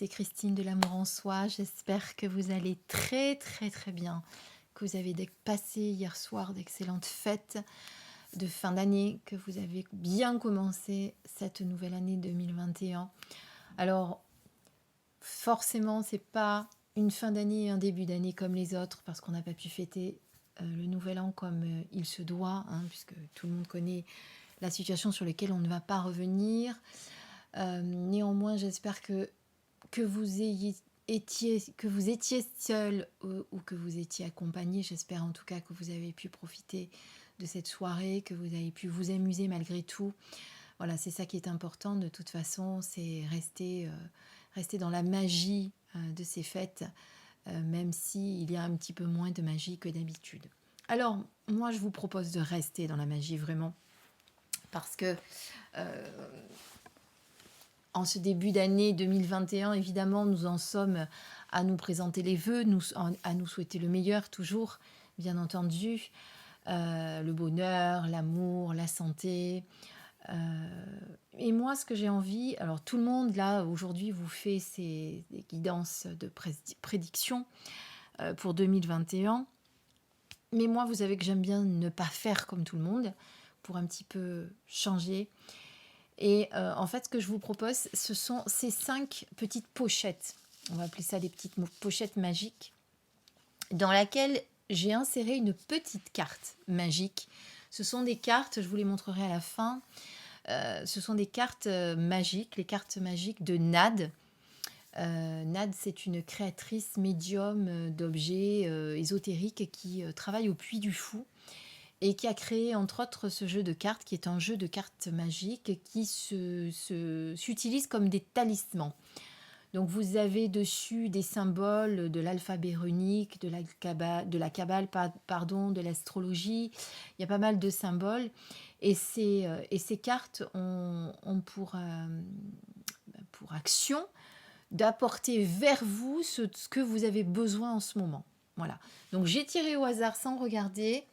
c'est Christine de l'Amour en Soi. J'espère que vous allez très très très bien, que vous avez passé hier soir d'excellentes fêtes de fin d'année, que vous avez bien commencé cette nouvelle année 2021. Alors, forcément, c'est pas une fin d'année et un début d'année comme les autres, parce qu'on n'a pas pu fêter le nouvel an comme il se doit, puisque tout le monde connaît la situation sur laquelle on ne va pas revenir. Néanmoins, j'espère que que vous étiez seul ou que vous étiez accompagné. J'espère en tout cas que vous avez pu profiter de cette soirée, que vous avez pu vous amuser malgré tout. Voilà, c'est ça qui est important de toute façon, c'est rester dans la magie de ces fêtes, même s'il y a un petit peu moins de magie que d'habitude. Alors, moi, je vous propose de rester dans la magie vraiment, parce que en ce début d'année 2021, évidemment, nous en sommes à nous présenter les vœux, à nous souhaiter le meilleur toujours, bien entendu, le bonheur, l'amour, la santé. Et moi, ce que j'ai envie, alors tout le monde, là, aujourd'hui, vous fait des guidances de prédiction pour 2021. Mais moi, vous savez que j'aime bien ne pas faire comme tout le monde, pour un petit peu changer. Et en fait, ce que je vous propose, ce sont ces 5 petites pochettes. On va appeler ça des petites pochettes magiques, dans laquelle j'ai inséré une petite carte magique. Ce sont des cartes, je vous les montrerai à la fin. Ce sont des cartes magiques, les cartes magiques de Nad. Nad, c'est une créatrice médium d'objets ésotériques qui travaille au Puy du Fou et qui a créé entre autres ce jeu de cartes qui est un jeu de cartes magiques qui s'utilise comme des talismans. Donc vous avez dessus des symboles de l'alphabet runique, de la kabbale, pardon, de l'astrologie. Il y a pas mal de symboles et ces cartes ont pour action d'apporter vers vous ce que vous avez besoin en ce moment. Voilà. Donc j'ai tiré au hasard sans regarder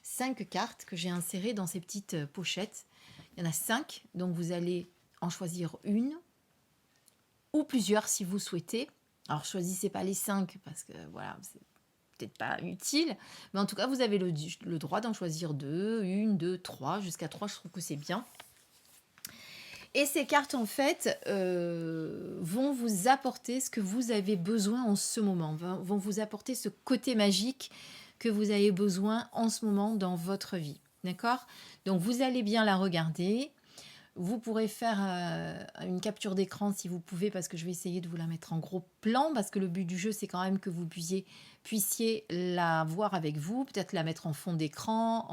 5 cartes que j'ai insérées dans ces petites pochettes. Il y en a 5, donc vous allez en choisir une ou plusieurs si vous souhaitez. Alors choisissez pas les 5 parce que voilà, c'est peut-être pas utile, mais en tout cas vous avez le droit d'en choisir 2, 1, 2, 3, jusqu'à 3, je trouve que c'est bien. Et ces cartes, en fait, vont vous apporter ce que vous avez besoin en ce moment, vont vous apporter ce côté magique que vous avez besoin en ce moment dans votre vie. D'accord? Donc, vous allez bien la regarder. Vous pourrez faire une capture d'écran si vous pouvez, parce que je vais essayer de vous la mettre en gros plan, parce que le but du jeu, c'est quand même que vous puissiez la voir avec vous, peut-être la mettre en fond d'écran,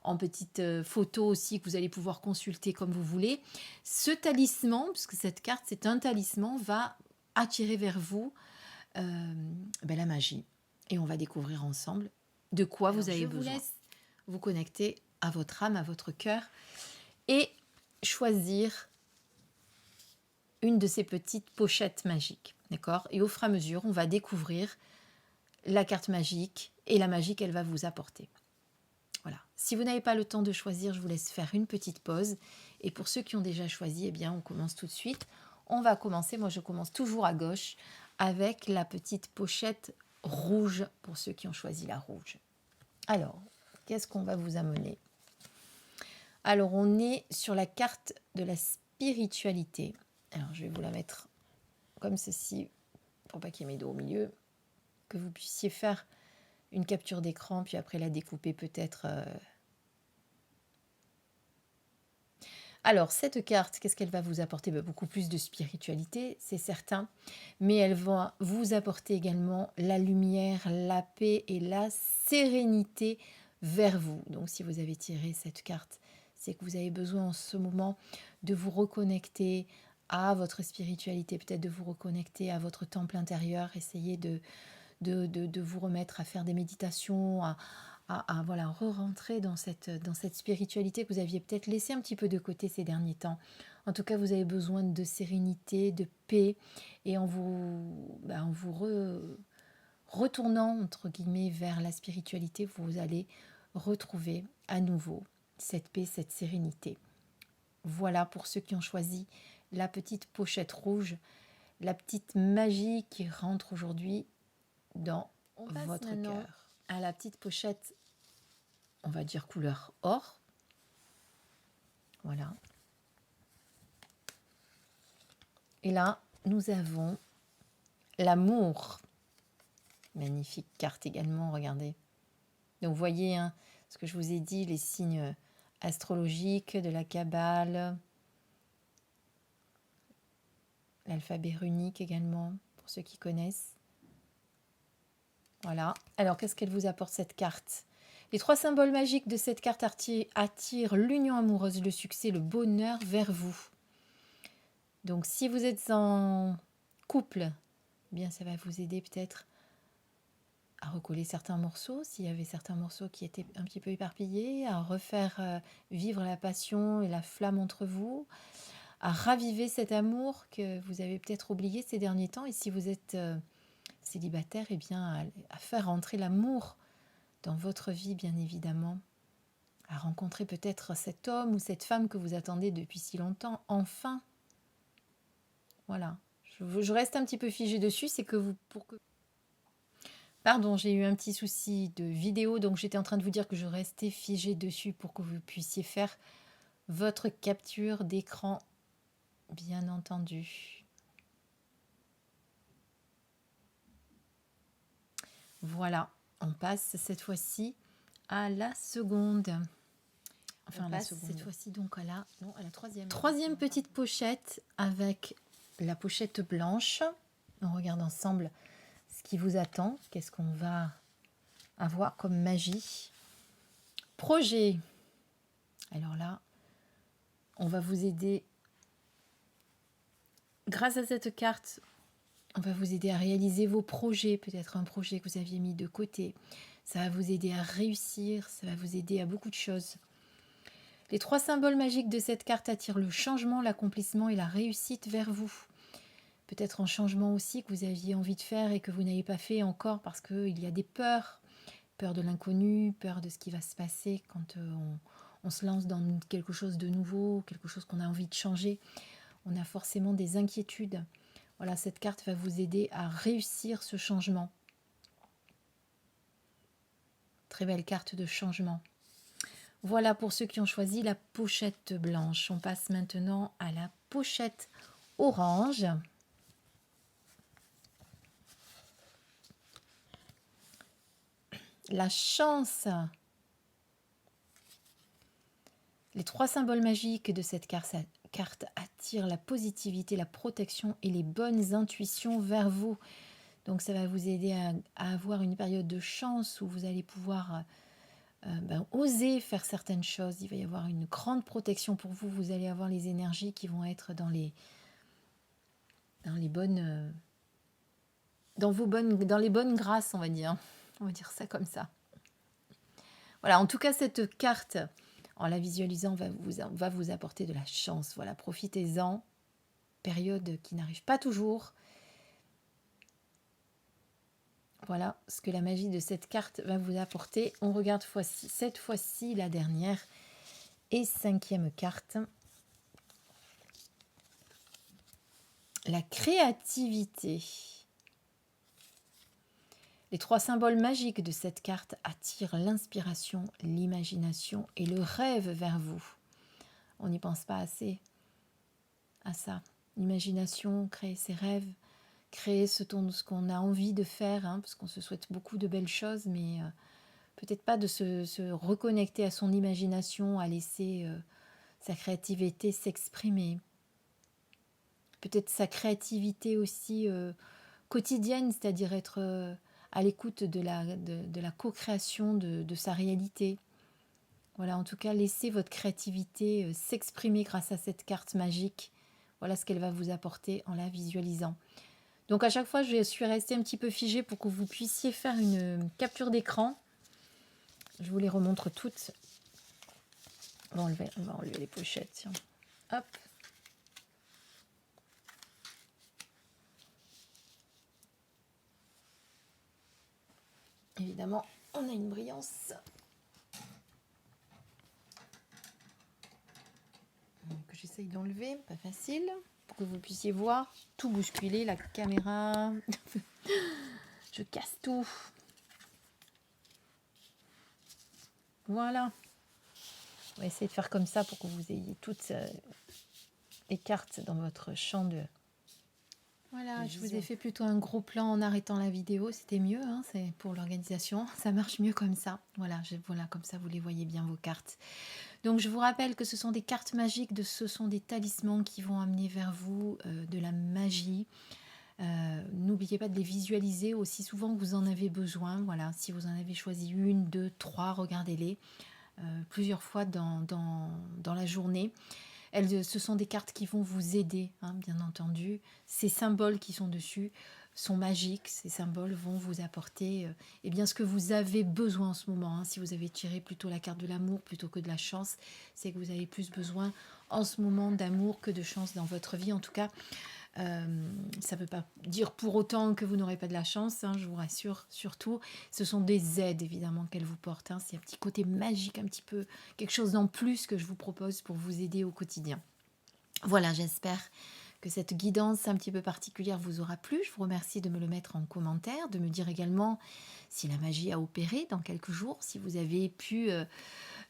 en petite photo aussi que vous allez pouvoir consulter comme vous voulez. Ce talisman, puisque cette carte c'est un talisman, va attirer vers vous la magie. Et on va découvrir ensemble de quoi vous avez besoin. Je vous laisse vous connecter à votre âme, à votre cœur et choisir une de ces petites pochettes magiques. D'accord? Et au fur et à mesure, on va découvrir la carte magique et la magie qu'elle va vous apporter. Voilà. Si vous n'avez pas le temps de choisir, je vous laisse faire une petite pause. Et pour ceux qui ont déjà choisi, eh bien, on commence tout de suite. On va commencer, moi je commence toujours à gauche, avec la petite pochette rouge pour ceux qui ont choisi la rouge. Alors, qu'est-ce qu'on va vous amener? Alors, on est sur la carte de la spiritualité. Alors, je vais vous la mettre comme ceci, pour pas qu'il y ait mes dos au milieu, que vous puissiez faire une capture d'écran, puis après la découper peut-être. Alors, cette carte, qu'est-ce qu'elle va vous apporter? Beaucoup plus de spiritualité, c'est certain, mais elle va vous apporter également la lumière, la paix et la sérénité vers vous. Donc, si vous avez tiré cette carte, c'est que vous avez besoin en ce moment de vous reconnecter à votre spiritualité, peut-être de vous reconnecter à votre temple intérieur, essayer de vous remettre à faire des méditations, voilà, re-rentrer dans cette spiritualité que vous aviez peut-être laissé un petit peu de côté ces derniers temps. En tout cas, vous avez besoin de sérénité, de paix, et retournant, entre guillemets, vers la spiritualité, vous allez retrouver à nouveau cette paix, cette sérénité. Voilà pour ceux qui ont choisi la petite pochette rouge, la petite magie qui rentre aujourd'hui dans votre cœur. À la petite pochette, on va dire couleur or. Voilà. Et là, nous avons l'amour. Magnifique carte également, regardez. Donc, vous voyez, hein, ce que je vous ai dit, les signes astrologiques, de la Kabbale, l'alphabet runique également, pour ceux qui connaissent. Voilà. Alors, qu'est-ce qu'elle vous apporte, cette carte? Les 3 symboles magiques de cette carte attirent l'union amoureuse, le succès, le bonheur vers vous. Donc, si vous êtes en couple, eh bien, ça va vous aider peut-être à recoller certains morceaux, s'il y avait certains morceaux qui étaient un petit peu éparpillés, à refaire vivre la passion et la flamme entre vous, à raviver cet amour que vous avez peut-être oublié ces derniers temps. Et si vous êtes célibataire, eh bien, à faire entrer l'amour dans votre vie, bien évidemment, à rencontrer peut-être cet homme ou cette femme que vous attendez depuis si longtemps, enfin. Voilà. Je reste un petit peu figée dessus, c'est que vous... Pardon, j'ai eu un petit souci de vidéo, donc j'étais en train de vous dire que je restais figée dessus pour que vous puissiez faire votre capture d'écran, bien entendu. Voilà, on passe cette fois-ci à la seconde. Enfin, la seconde. Cette fois-ci donc à la troisième. Troisième petite pochette avec la pochette blanche. On regarde ensemble ce qui vous attend. Qu'est-ce qu'on va avoir comme magie? Projet. Alors là, on va vous aider. Grâce à cette carte, on va vous aider à réaliser vos projets. Peut-être un projet que vous aviez mis de côté. Ça va vous aider à réussir. Ça va vous aider à beaucoup de choses. Les 3 symboles magiques de cette carte attirent le changement, l'accomplissement et la réussite vers vous. Peut-être un changement aussi que vous aviez envie de faire et que vous n'avez pas fait encore parce qu'il y a des peurs. Peur de l'inconnu, peur de ce qui va se passer quand on se lance dans quelque chose de nouveau, quelque chose qu'on a envie de changer. On a forcément des inquiétudes. Voilà, cette carte va vous aider à réussir ce changement. Très belle carte de changement. Voilà pour ceux qui ont choisi la pochette blanche. On passe maintenant à la pochette orange. La chance. Les 3 symboles magiques de cette carte attirent la positivité, la protection et les bonnes intuitions vers vous. Donc ça va vous aider à avoir une période de chance où vous allez pouvoir oser faire certaines choses. Il va y avoir une grande protection pour vous. Vous allez avoir les énergies qui vont être dans les bonnes... dans les bonnes grâces, on va dire. On va dire ça comme ça. Voilà, en tout cas, cette carte, en la visualisant, va vous apporter de la chance. Voilà, profitez-en. Période qui n'arrive pas toujours. Voilà ce que la magie de cette carte va vous apporter. On regarde cette fois-ci la dernière et 5e carte. La créativité. Les 3 symboles magiques de cette carte attirent l'inspiration, l'imagination et le rêve vers vous. On n'y pense pas assez à ça. L'imagination, créer ses rêves, créer ce qu'on a envie de faire, hein, parce qu'on se souhaite beaucoup de belles choses, mais peut-être pas de se reconnecter à son imagination, à laisser sa créativité s'exprimer. Peut-être sa créativité aussi quotidienne, c'est-à-dire être à l'écoute de la co-création de sa réalité. Voilà, en tout cas, laissez votre créativité s'exprimer grâce à cette carte magique. Voilà ce qu'elle va vous apporter en la visualisant. Donc à chaque fois, je suis restée un petit peu figée pour que vous puissiez faire une capture d'écran. Je vous les remontre toutes. On va enlever les pochettes. Tiens. Hop. Évidemment, on a une brillance. Que j'essaye d'enlever, pas facile. pour que vous puissiez voir, tout bousculer, la caméra. Je casse tout. Voilà. On va essayer de faire comme ça pour que vous ayez toutes les cartes dans votre champ de... Voilà, je vous ai fait plutôt un gros plan en arrêtant la vidéo. C'était mieux, hein, c'est pour l'organisation. Ça marche mieux comme ça. Voilà, voilà, comme ça vous les voyez bien vos cartes. Donc je vous rappelle que ce sont des cartes magiques, ce sont des talismans qui vont amener vers vous de la magie. N'oubliez pas de les visualiser aussi souvent que vous en avez besoin. Voilà, si vous en avez choisi une, deux, trois, regardez-les plusieurs fois dans la journée. Ce sont des cartes qui vont vous aider, hein, bien entendu. Ces symboles qui sont dessus sont magiques. Ces symboles vont vous apporter eh bien, ce que vous avez besoin en ce moment. Hein. Si vous avez tiré plutôt la carte de l'amour plutôt que de la chance, c'est que vous avez plus besoin en ce moment d'amour que de chance dans votre vie. En tout cas, ça ne veut pas dire pour autant que vous n'aurez pas de la chance, hein, je vous rassure. Surtout, ce sont des aides évidemment qu'elle vous porte. Hein. C'est un petit côté magique, un petit peu quelque chose en plus que je vous propose pour vous aider au quotidien. Voilà, j'espère que cette guidance un petit peu particulière vous aura plu. Je vous remercie de me le mettre en commentaire, de me dire également si la magie a opéré dans quelques jours, si vous avez pu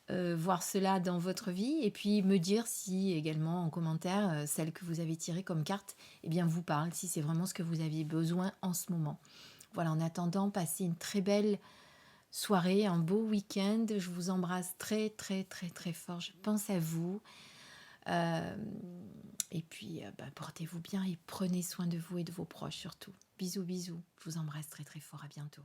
voir cela dans votre vie, et puis me dire si également en commentaire celle que vous avez tirée comme carte eh bien vous parle, si c'est vraiment ce que vous aviez besoin en ce moment. Voilà, en attendant, passez une très belle soirée, un beau week-end. Je vous embrasse très très très très fort, je pense à vous. Et puis portez-vous bien et prenez soin de vous et de vos proches surtout. Bisous bisous, je vous embrasse très très fort, à bientôt.